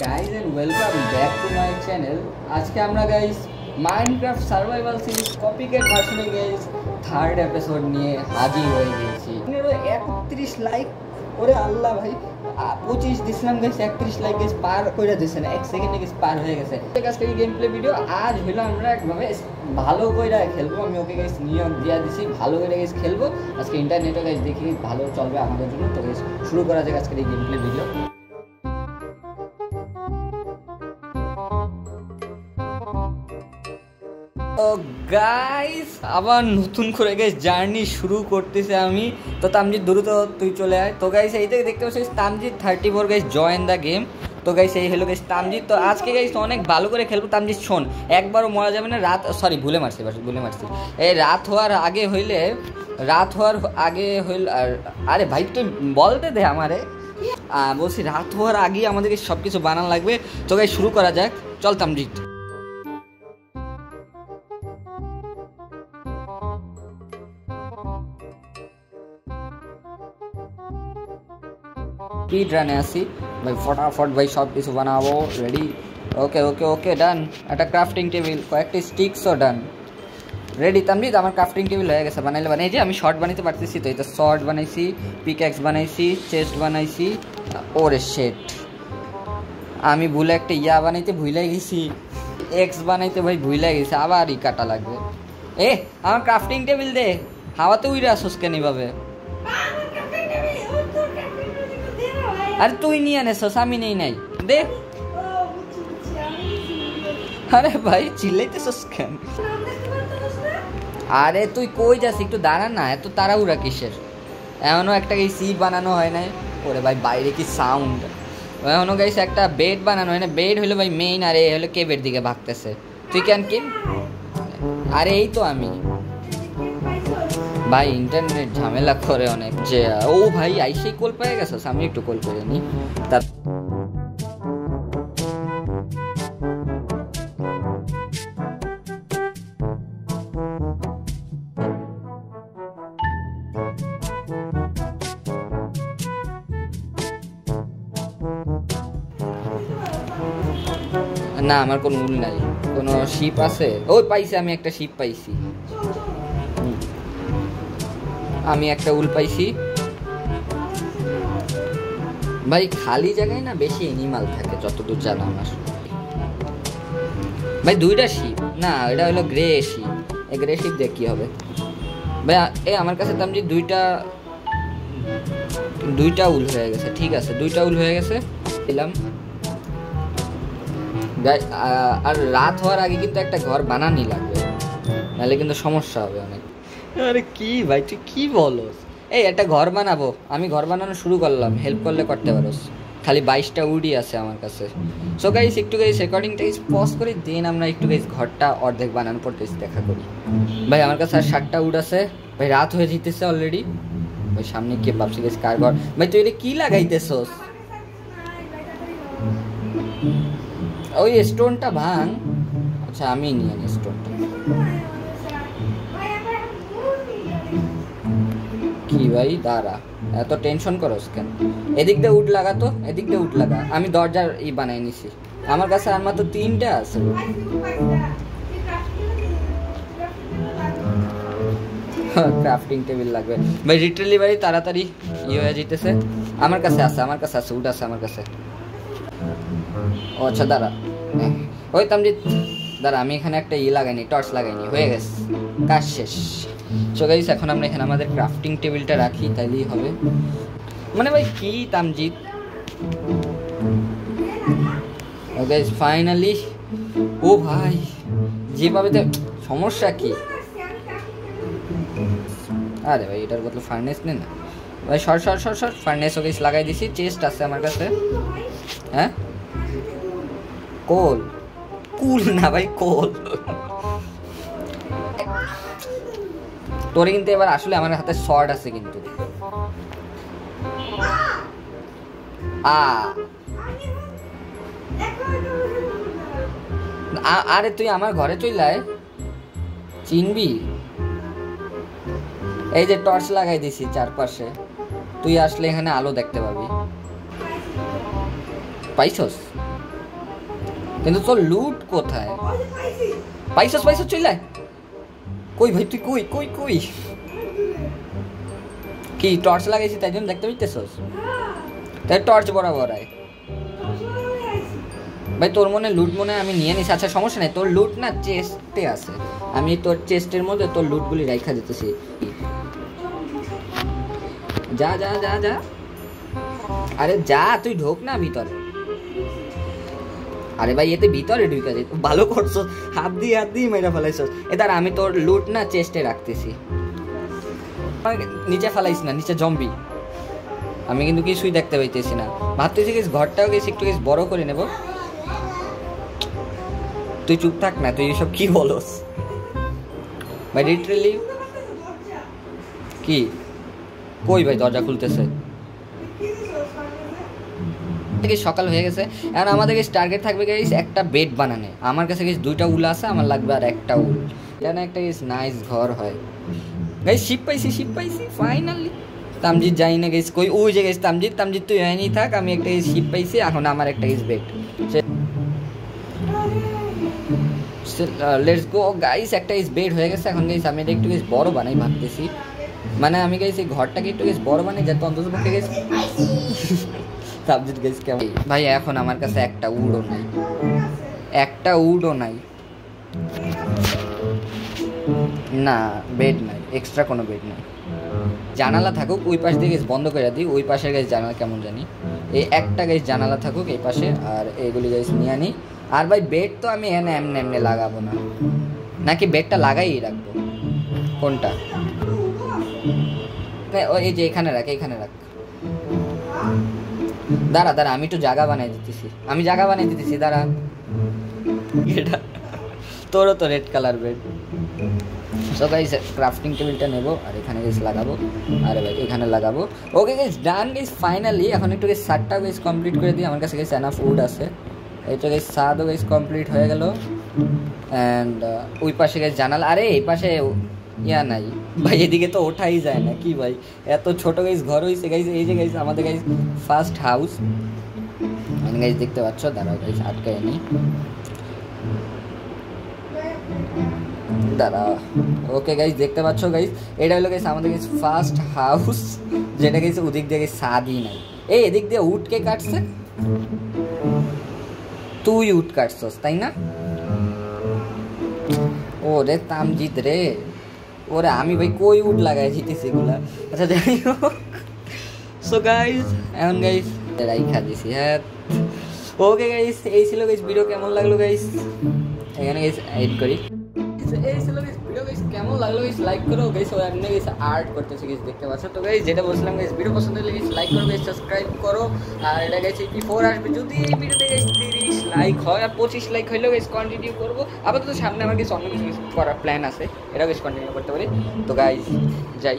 guys and welcome back to my channel. আজকে আমরা guys Minecraft survival series copycat ভার্সনে guys third episode নিয়ে হাজির হয়ে গেছি। 31 লাইক ওরে আল্লাহ ভাই 25 দিছিলাম গাইস 31 লাইক গাইস পার কইরা দিছেন 1 সেকেন্ডে গাইস পার হয়ে গেছে। আজকে এই গেম প্লে ভিডিও আজ হলো আমরা একভাবে ভালো কইরা খেলবো। আমি ওকে গাইস নিয়ম দিয়া দিছি ভালো করে গাইস খেলবো। আজকে ইন্টারনেটে গাইস দেখি ভালো চলবে আমাদের জন্য। তো গাইস শুরু করা যাক আজকে এই গেম প্লে ভিডিও। তো গাইস আবার নতুন করে গাইস জার্নি শুরু করতেছে আমি। তো তামজিৎ দ্রুত তুই চলে আয়। তো গাইস এই থেকে দেখতে পাচ্ছিস Tamjit 34 guys join the game. তো গাইস এই হলো গাইস তামজিৎ। তো আজকে গাইস অনেক ভালো করে খেলবো। তামজিৎ শোন, একবারও মরা যাবে না। রাত সরি ভুলে মারছি এই রাত হওয়ার আগে হইলে আরে ভাই তুই বলতে দে আমারে। বলছি রাত হওয়ার আগে আমাদেরকে সব কিছু বানানো লাগবে। তো গাইস শুরু করা যাক, চল তামজিৎ। স্পিড রানে আসি ভাই, ফটাফট ভাই সব কিছু বানাবো। রেডি? ওকে ওকে ওকে ডান। একটা ক্রাফটিং টেবিল, কয়েকটি স্টিক্সও ডান। রেডি তামজিৎ? আমার ক্রাফটিং টেবিল হয়ে গেছে। বানাই যে আমি শর্ট বানাইতে পারতেছি। তো এই তো শর্ট বানাইছি, পিকঅ্যাক্স বানাইছি, চেস্ট বানাইছি। ওরে শেট, আমি ভুলে একটা বানাইতে ভুলে গেছি, এক্স বানাইতে ভাই ভুলে গেছি। আবার কাটা লাগবে। আমার ক্রাফটিং টেবিল দে। হাওয়াতে উইরা আসোস কেন এভাবে? আরে তুই নিয়ে আনেছস, আমি নেই নাই দে। আরে ভাই চিল্লাইতেছস কেন? আরে তুই কই যাস? একটু দাঁড়া না, এত তাড়াহুড়া কিসের? এমনও একটা সি বানানো হয় নাই। ওরে ভাই বাইরে কি সাউন্ড! এখনো গাইস একটা বেড বানানো হয় না। বেড হলো ভাই মেইন, আর এই হলো কেবের দিকে ভাগতেছে। তুই কেন কি? আরে এই তো আমি ভাই ইন্টারনেট ঝামেলা করে অনেক যে। ও ভাই আইসেই কল পেয়ে গেছো, আমি একটু কল করে নি। তার না আমার কোনো উল নাই। কোনো শিপ আছে? ওই পাইছি, আমি একটা শিপ পাইছি, আমি একটা উল পাইছি। ভাই খালি জায়গায় না বেশি এনিমাল থাকে যতদূর জানা আমার। ভাই দুইটা শিপ না, এটা হলো গ্রে শিপ। এই গ্রে শিপ দেখ কি হবে ভাই। আমার কাছে তামজি দুইটা উল হয়ে গেছে। ঠিক আছে দুইটা উল হয়ে গেছে দিলাম। আর রাত হওয়ার আগে কিন্তু একটা ঘর বানানি লাগবে, নাহলে কিন্তু সমস্যা হবে অনেক। আরে কি ভাই তুই কি বলস? একটা ঘর বানাবো। আমি ঘর বানানো শুরু করলাম, হেল্প করলে করতে পারোস। খালি 22টা উডই আছে আমার কাছে। সো গাইস একটু গাইস রেকর্ডিংটা পজ করে দেন আমরা একটু গাইস ঘরটা অর্ধেক বানানো পড়তেছি দেখা করি। ভাই আমার কাছে আর 7টা উড আছে। ভাই রাত হয়ে যেতেছে অলরেডি। ভাই সামনে কে ভাবছি গাইস কার ঘর? ভাই তুই এটা কি লাগাইতেছস? ওই স্টোনটা ভাঙ। আচ্ছা আমি নিয়ে নি স্টোনটা। কি ভাই দাঁড়া, এত টেনশন করস কেন? এদিক দিয়ে উড লাগা, তো এদিক দিয়ে উড লাগা। আমি দরজার বানাই নিছি। আমার কাছে আর মাত্র 3টা আছে। ক্রাফটিং টেবিল লাগবে ভাই লিটারালি ভাই তাড়াতাড়ি হয়ে যেতেছে। আমার কাছে আছে উড আছে আমার কাছে। ও আচ্ছা দাঁড়া, ওই তামজিৎ দাঁড়া, আমি এখানে একটা লাগাইনি, টর্চ লাগাইনি, হয়ে গেছে কাজ শেষ। সো গাইস এখন আমরা এখানে আমাদের ক্রাফটিং টেবিলটা রাখি, তাইলেই হবে। মানে ভাই কি তামজিৎ? ও গাইস ফাইনালি। ও ভাই যেভাবে সমস্যা কি? আরে ভাই এটার বদলে ফার্নেস নে না ভাই। শর্ট ফার্নেস ও গাইস লাগাই দিছি। চেস্ট আছে আমার কাছে। হ্যাঁ কুল না ভাই, কোল। তোরে কিন্তু এবার আসলে আমার হাতে শর্ট আছে কিন্তু। আরে তুই আমার ঘরে চইলায় চিনবি। এই যে টর্চ লাগাই দিছি চারপাশে, তুই আসলে এখানে আলো দেখতে পাবি। পাইছস? কিন্তু তোর লুট কোথায়? পাইছস পাইছস চলে কই ভাই তুই কই কই কই কি টর্চ লাগাইছি তাই জন্য দেখতে পাইতেছস? তাই টর্চ বরাবর আয় ভাই। তোর মনে লুট মনে আমি নিয়ে নিছি। আচ্ছা সমস্যা নাই, তোর লুট না চেস্টে আছে, আমি তোর চেস্টের মধ্যে তোর লুটগুলি রাইখা দিতেছি। যা যা যা যা, আরে যা তুই ঢোক না ভিতরে। আরে ভাই এতে ভিতরে ঢুকে যাই, ভালো করছো, হাত দিয়ে মেরে ফেলাইছস। এদার আমি তোর লুট না চেস্টে রাখতেছি, নিচে ফেলাইস না, নিচে জম্বি। আমি কিন্তু কিছুই দেখতে পাইতেছি না। ভাবতেছি গেছি ঘরটাও গেছি একটু গেছি বড় করে নেব। তুই চুপ থাক না, তুই এসব কি বলস ভাই? লিটারালি কি কই ভাই দরজা খুলতেছে? সকাল হয়ে গেছে, এখন আমাদের টার্গেট থাকবে গাইস একটা বেড বানানো। আমার কাছে গাইস 2টা উল আছে, আমার লাগবে আর একটা উল। এটা একটা গাইস নাইস ঘর হয় গাইস। শিপ পাইছি ফাইনালি। তামজিৎ যাই না গাইস কই, ওই যে গাইস তামজিৎ তুই হয়নি থাক, আমি একটা শিপ পাইছি, এখন আমার একটা guys bed. Let's go guys, একটা গাইস বেড হয়ে গেছে। এখন গাইস আমি একটু গাইস বড় বানাই ভাবতেছি, মানে আমি গাইস এই ঘরটাকে একটু গাইস বড় বানাই যাতে অন্তত পক্ষে গাইস সাবজেক্ট গাইস কেমন ভাই। এখন আমার কাছে একটা উডও নাই, না বেড নাই, এক্সট্রা কোনো বেড নাই। জানালা থাকুক ওই পাশ দিয়ে গাইস বন্ধ করে দিই, ওই পাশের গাইস জানালা কেমন জানি, এই একটা গাইস জানালা থাকুক এই পাশে, আর এইগুলি গাইস নিয়ে আনি। আর ভাই বেড তো আমি এমনি লাগাবো না, নাকি বেডটা লাগাই রাখবো? কোনটা? এই যে এখানে রাখ দাঁড়া আমি একটু জায়গা বানাই দিতেছি দাঁড়া। এটা তোরও তো red colour bed. So guys crafting টেবিলটা নেবো আর এখানে গাইস লাগাবো, আরে ভাই এখানে লাগাবো। ওকে গাইস ডান গাইস ফাইনালি। এখন একটু গাইস সাতটা গাইস কমপ্লিট করে দিই, আমার কাছে গাইস এনাফ উড আছে। এই তো গাইস সাতও গাইস কমপ্লিট হয়ে গেল। অ্যান্ড ওই পাশে গাইস জানালা, আরে এই পাশে ইয়া নাই ভাই, এদিকে তো ওঠাই যায় না কি ভাই, এত ছোট গাইস ঘর হয়েছে গাইস। এই যে গাইস আমাদের গাইস ফার্স্ট হাউস গাইস দেখতে পাচ্ছ, দাঁড়াও গাইস আটকায় নি, দাঁড়া। ওকে গাইস দেখতে পাচ্ছ গাইস, এটা হলো গাইস আমাদের গাইস ফার্স্ট হাউস, যেটা গাইস ওদিক দিয়ে গাইস সাদই নাই। এই এদিক দিয়ে উঠকে কাটছে, তুই উঠ কাটছস তাই না? ও রে তামজিৎ রে, ওরে আমি ভাই কই উড লাগাই জিতেছি এগুলা। আচ্ছা যাই হোক, সো গাইস এখন গাইস রাইখা দিছি। হ্যাঁ ওকে গাইস, এই ছিল গাইস ভিডিও। কেমন লাগলো গাইস এখানে গাইস এড করি। এই ছিল গাইস ভিডিও গাইস, কেমন লাগলো গাইস লাইক করো গাইস। ও এমনি গাইস আর্ট করতেছে গাইস দেখতে পাচ্ছ। তো গাইস যেটা বলছিলাম গাইস, ভিডিও পছন্দ হলে গাইস লাইক করো গাইস, সাবস্ক্রাইব করো। আর এটা গাইস 84 আসবে যদি এই ভিডিওতে গাইস 30 লাইক হয়, আর 25 লাইক হইলেও গাইস কন্টিনিউ করবো। আপাতত সামনে আমার গাইস অন্য কিছু করার প্ল্যান আছে, এটা গাইস কন্টিনিউ করতে পারি। তো গাইস যাই।